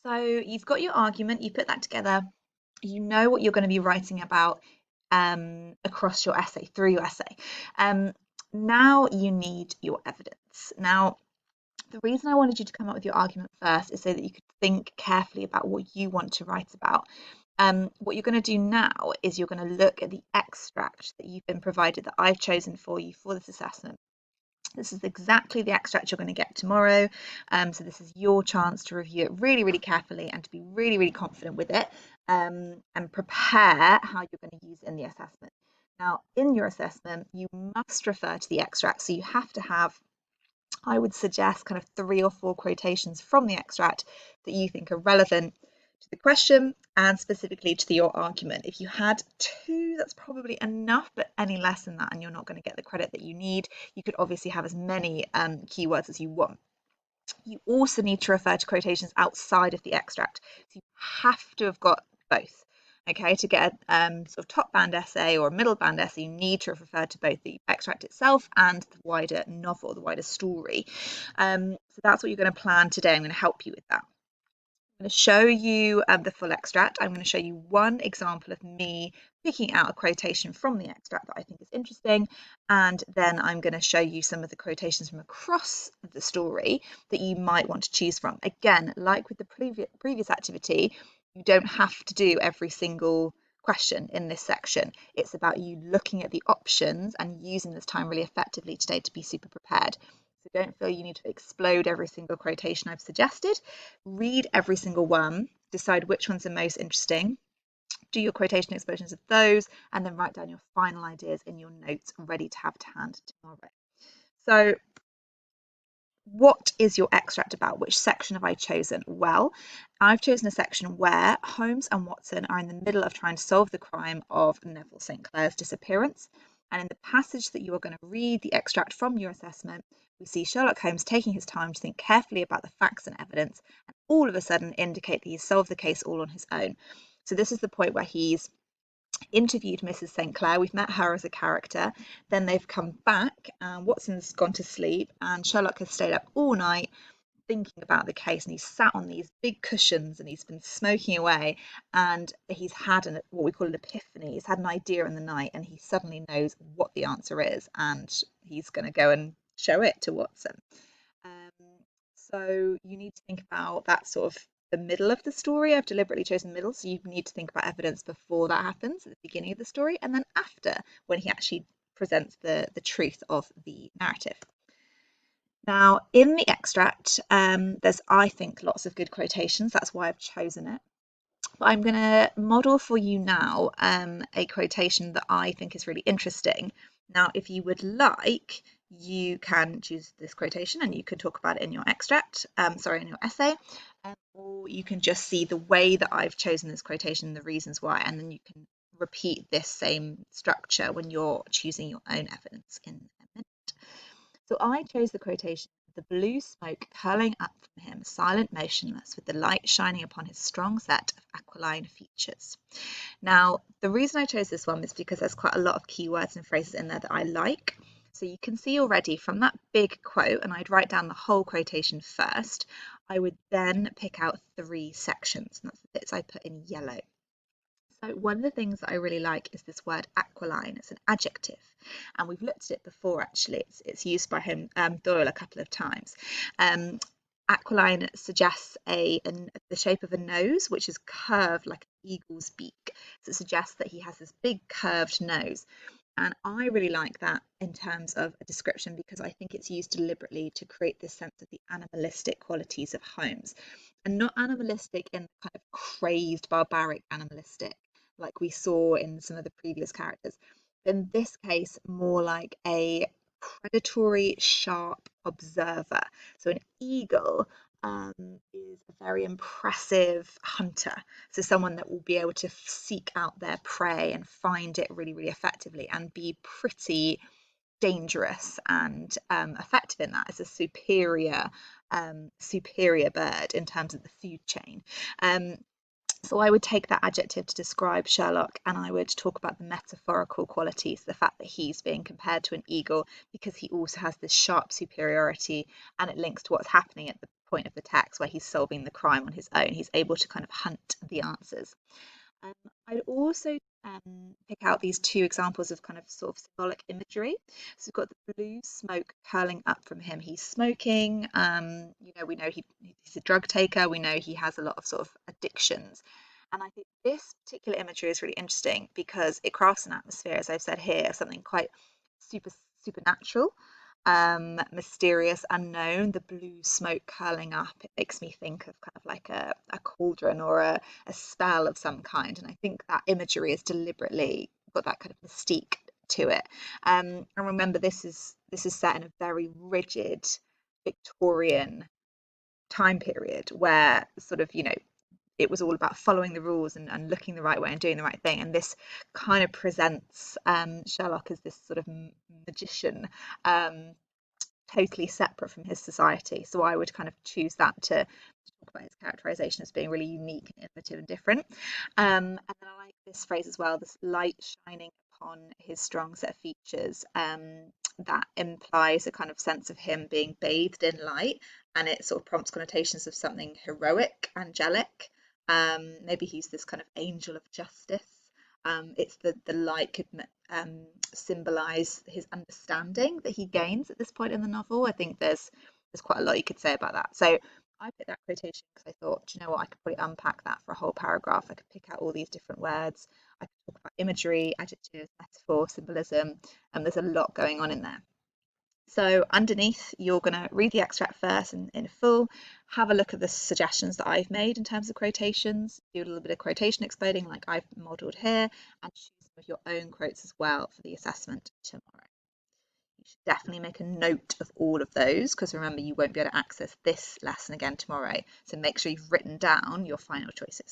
So you've got your argument, you put that together, you know what you're going to be writing about across your essay, through your essay. Um, Now you need your evidence. Now, the reason I wanted you to come up with your argument first is so that you could think carefully about what you want to write about. What you're going to do now is you're going to look at the extract that you've been provided, that I've chosen for you for this assessment. This is exactly the extract you're going to get tomorrow. So this is your chance to review it really, really carefully and to be really, really confident with it, and prepare how you're going to use it in the assessment. Now, in your assessment, you must refer to the extract. So you have to have, I would suggest, kind of 3 or 4 quotations from the extract that you think are relevant to the question and specifically to your argument. If you had 2, that's probably enough, but any less than that and you're not going to get the credit that you need. You could obviously have as many keywords as you want. You also need to refer to quotations outside of the extract. So you have to have got both. Okay, to get a sort of top band essay or a middle band essay, you need to refer to both the extract itself and the wider novel, the wider story. So that's what you're going to plan today. I'm going to help you with that. I'm going to show you the full extract. I'm going to show you one example of me picking out a quotation from the extract that I think is interesting, and then I'm going to show you some of the quotations from across the story that you might want to choose from. Again, like with the previous activity, you don't have to do every single question in this section. It's about you looking at the options and using this time really effectively today to be super prepared. So don't feel you need to explode every single quotation I've suggested. Read every single one, decide which ones are most interesting, do your quotation explosions of those, and then write down your final ideas in your notes ready to have to hand tomorrow. So what is your extract about? Which section have I chosen? Well, I've chosen a section where Holmes and Watson are in the middle of trying to solve the crime of Neville St. Clair's disappearance. And in the passage that you are going to read, the extract from your assessment, we see Sherlock Holmes taking his time to think carefully about the facts and evidence, and all of a sudden indicate that he's solved the case all on his own. So this is the point where he's interviewed Mrs. St. Clair. We've met her as a character. Then they've come back, and Watson's gone to sleep, and Sherlock has stayed up all night thinking about the case, and he's sat on these big cushions and he's been smoking away, and he's had what we call an epiphany. He's had an idea in the night and he suddenly knows what the answer is, and he's going to go and show it to Watson. So you need to think about that sort of the middle of the story. I've deliberately chosen the middle, so you need to think about evidence before that happens at the beginning of the story, and then after, when he actually presents the truth of the narrative. Now, in the extract, there's, I think, lots of good quotations. That's why I've chosen it. But I'm going to model for you now a quotation that I think is really interesting. Now, if you would like, you can choose this quotation and you can talk about it in your extract, in your essay, or you can just see the way that I've chosen this quotation, the reasons why, and then you can repeat this same structure when you're choosing your own evidence in a minute. So I chose the quotation, "The blue smoke curling up from him, silent, motionless, with the light shining upon his strong set of aquiline features." Now, the reason I chose this one is because there's quite a lot of keywords and phrases in there that I like. So you can see already from that big quote, and I'd write down the whole quotation first, I would then pick out 3 sections, and that's the bits I put in yellow. So one of the things that I really like is this word aquiline. It's an adjective, and we've looked at it before actually. It's used by Doyle a couple of times. Aquiline suggests the shape of a nose, which is curved like an eagle's beak. So it suggests that he has this big curved nose. And I really like that in terms of a description because I think it's used deliberately to create this sense of the animalistic qualities of Holmes. And not animalistic in kind of crazed, barbaric animalistic, like we saw in some of the previous characters. In this case, more like a predatory, sharp observer. So an eagle is a very impressive hunter. So someone that will be able to seek out their prey and find it really, really effectively and be pretty dangerous and effective in that. It's a superior bird in terms of the food chain. So I would take that adjective to describe Sherlock, and I would talk about the metaphorical qualities, the fact that he's being compared to an eagle because he also has this sharp superiority, and it links to what's happening at the point of the text where he's solving the crime on his own. He's able to kind of hunt the answers. Um, I'd also pick out these two examples of kind of sort of symbolic imagery. So we've got the blue smoke curling up from him. He's smoking. We know he's a drug taker. We know he has a lot of sort of addictions. And I think this particular imagery is really interesting because it crafts an atmosphere, as I've said here, of something quite super supernatural, mysterious, unknown. The blue smoke curling up, it makes me think of kind of like a cauldron or a spell of some kind. And I think that imagery is deliberately got that kind of mystique to it. And remember, this is set in a very rigid Victorian time period where sort of, it was all about following the rules and looking the right way and doing the right thing. And this kind of presents Sherlock as this sort of magician, um, totally separate from his society. So I would kind of choose that to talk about his characterization as being really unique and innovative and different. And then I like this phrase as well, this light shining upon his strong set of features. That implies a kind of sense of him being bathed in light, and it sort of prompts connotations of something heroic, angelic. Maybe he's this kind of angel of justice. It's the light could symbolize his understanding that he gains at this point in the novel. I think there's quite a lot you could say about that. So I picked that quotation because I thought, do you know what, I could probably unpack that for a whole paragraph. I could pick out all these different words. I could talk about imagery, adjectives, metaphor, symbolism, and there's a lot going on in there. So underneath, you're going to read the extract first in full, have a look at the suggestions that I've made in terms of quotations, do a little bit of quotation exploding like I've modelled here, and choose some of your own quotes as well for the assessment tomorrow. You should definitely make a note of all of those because remember, you won't be able to access this lesson again tomorrow. So make sure you've written down your final choices.